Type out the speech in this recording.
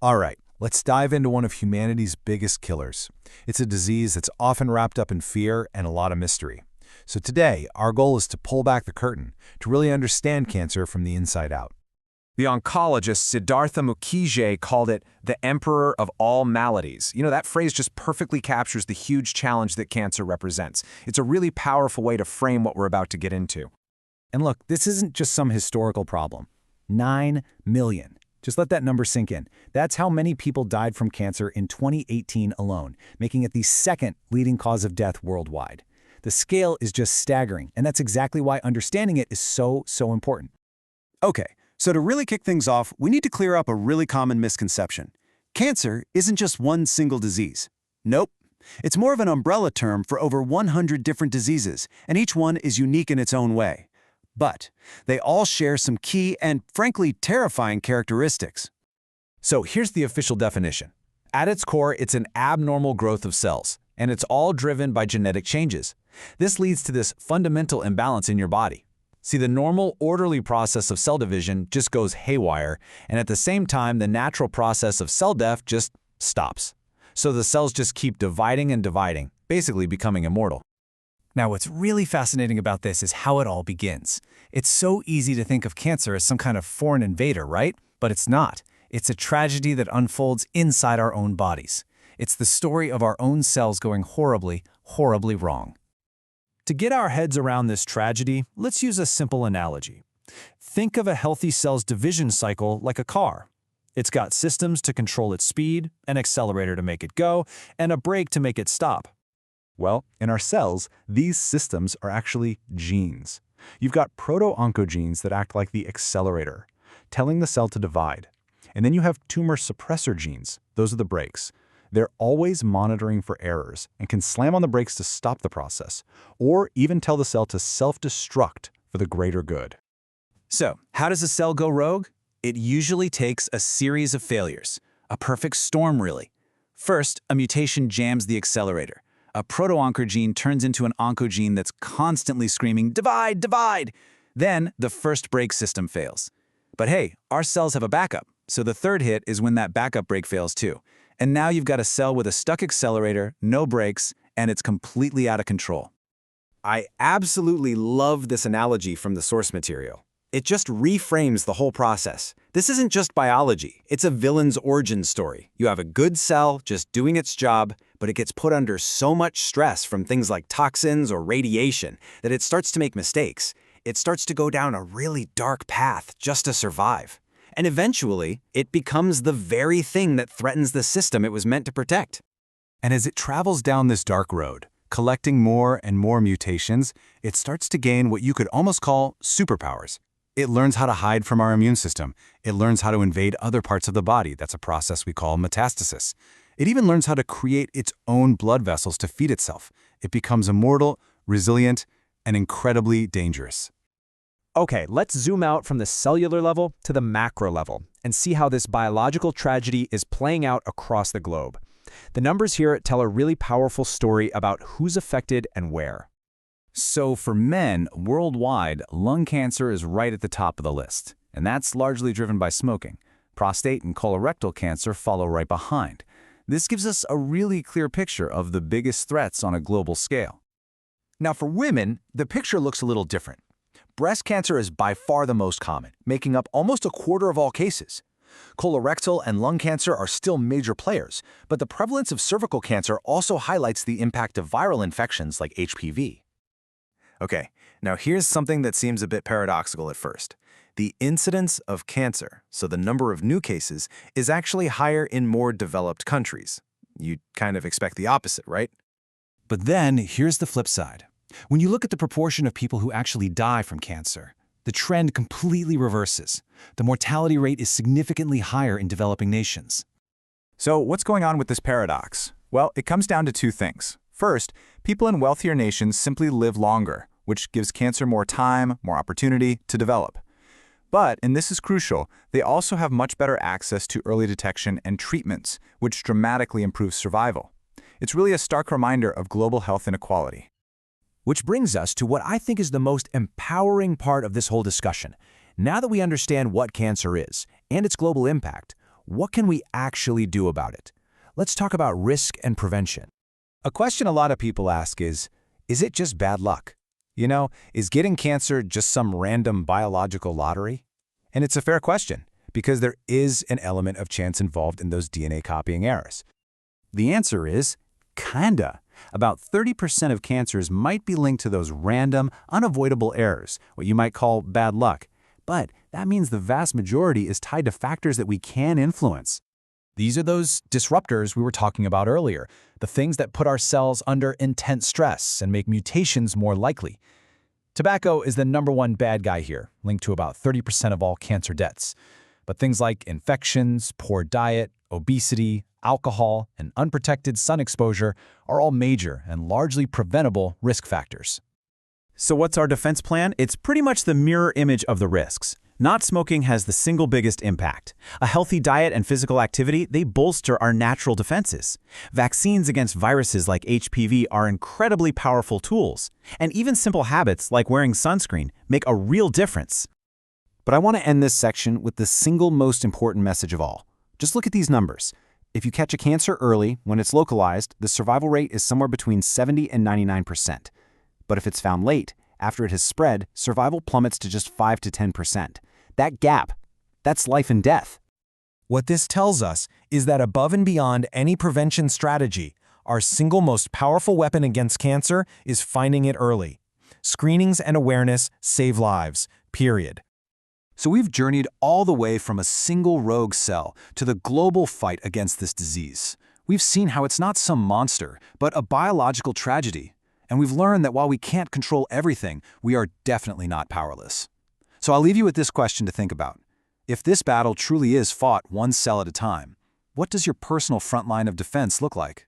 All right, let's dive into one of humanity's biggest killers. It's a disease that's often wrapped up in fear and a lot of mystery. So today, our goal is to pull back the curtain to really understand cancer from the inside out. The oncologist Siddhartha Mukherjee called it the emperor of all maladies. That phrase just perfectly captures the huge challenge that cancer represents. It's a really powerful way to frame what we're about to get into. And look, this isn't just some historical problem. 9 million. Just let that number sink in. That's how many people died from cancer in 2018 alone, making it the second leading cause of death worldwide. The scale is just staggering, and that's exactly why understanding it is so important. Okay, so to really kick things off, we need to clear up a really common misconception. Cancer isn't just one single disease. Nope. It's more of an umbrella term for over 100 different diseases, and each one is unique in its own way. But they all share some key and, frankly, terrifying characteristics. So here's the official definition. At its core, it's an abnormal growth of cells, and it's all driven by genetic changes. This leads to this fundamental imbalance in your body. See, the normal, orderly process of cell division just goes haywire, and at the same time, the natural process of cell death just stops. So the cells just keep dividing and dividing, basically becoming immortal. Now, what's really fascinating about this is how it all begins. It's so easy to think of cancer as some kind of foreign invader, right? But it's not. It's a tragedy that unfolds inside our own bodies. It's the story of our own cells going horribly, horribly wrong. To get our heads around this tragedy, let's use a simple analogy. Think of a healthy cell's division cycle like a car. It's got systems to control its speed, an accelerator to make it go, and a brake to make it stop. Well, in our cells, these systems are actually genes. You've got proto-oncogenes that act like the accelerator, telling the cell to divide. And then you have tumor suppressor genes. Those are the brakes. They're always monitoring for errors and can slam on the brakes to stop the process, or even tell the cell to self-destruct for the greater good. So, how does a cell go rogue? It usually takes a series of failures. A perfect storm, really. First, a mutation jams the accelerator. A proto-oncogene turns into an oncogene that's constantly screaming, divide, divide! Then, the first brake system fails. But hey, our cells have a backup, so the third hit is when that backup brake fails too. And now you've got a cell with a stuck accelerator, no brakes, and it's completely out of control. I absolutely love this analogy from the source material. It just reframes the whole process. This isn't just biology, it's a villain's origin story. You have a good cell just doing its job, but it gets put under so much stress from things like toxins or radiation that it starts to make mistakes. It starts to go down a really dark path just to survive. And eventually, it becomes the very thing that threatens the system it was meant to protect. And as it travels down this dark road, collecting more and more mutations, it starts to gain what you could almost call superpowers. It learns how to hide from our immune system. It learns how to invade other parts of the body. That's a process we call metastasis. It even learns how to create its own blood vessels to feed itself. It becomes immortal, resilient, and incredibly dangerous. Okay, let's zoom out from the cellular level to the macro level and see how this biological tragedy is playing out across the globe. The numbers here tell a really powerful story about who's affected and where. So for men, worldwide, lung cancer is right at the top of the list, and that's largely driven by smoking. Prostate and colorectal cancer follow right behind. This gives us a really clear picture of the biggest threats on a global scale. Now for women, the picture looks a little different. Breast cancer is by far the most common, making up almost a quarter of all cases. Colorectal and lung cancer are still major players, but the prevalence of cervical cancer also highlights the impact of viral infections like HPV. Okay, now here's something that seems a bit paradoxical at first. The incidence of cancer, so the number of new cases, is actually higher in more developed countries. You'd kind of expect the opposite, right? But then, here's the flip side. When you look at the proportion of people who actually die from cancer, the trend completely reverses. The mortality rate is significantly higher in developing nations. So what's going on with this paradox? Well, it comes down to two things. First, people in wealthier nations simply live longer, which gives cancer more time, more opportunity to develop. But, and this is crucial, they also have much better access to early detection and treatments, which dramatically improves survival. It's really a stark reminder of global health inequality. Which brings us to what I think is the most empowering part of this whole discussion. Now that we understand what cancer is and its global impact, what can we actually do about it? Let's talk about risk and prevention. A question a lot of people ask is it just bad luck? You know, is getting cancer just some random biological lottery? And it's a fair question, because there is an element of chance involved in those DNA copying errors. The answer is kinda. About 30% of cancers might be linked to those random, unavoidable errors, what you might call bad luck. But that means the vast majority is tied to factors that we can influence. These are those disruptors we were talking about earlier, the things that put our cells under intense stress and make mutations more likely. Tobacco is the #1 bad guy here, linked to about 30% of all cancer deaths. But things like infections, poor diet, obesity, alcohol, and unprotected sun exposure are all major and largely preventable risk factors. So what's our defense plan? It's pretty much the mirror image of the risks. Not smoking has the single biggest impact. A healthy diet and physical activity, they bolster our natural defenses. Vaccines against viruses like HPV are incredibly powerful tools. And even simple habits like wearing sunscreen make a real difference. But I want to end this section with the single most important message of all. Just look at these numbers. If you catch a cancer early, when it's localized, the survival rate is somewhere between 70 and 99%. But if it's found late, after it has spread, survival plummets to just 5 to 10%. That gap, that's life and death. What this tells us is that above and beyond any prevention strategy, our single most powerful weapon against cancer is finding it early. Screenings and awareness save lives, period. So we've journeyed all the way from a single rogue cell to the global fight against this disease. We've seen how it's not some monster, but a biological tragedy. And we've learned that while we can't control everything, we are definitely not powerless. So I'll leave you with this question to think about. If this battle truly is fought one cell at a time, what does your personal front line of defense look like?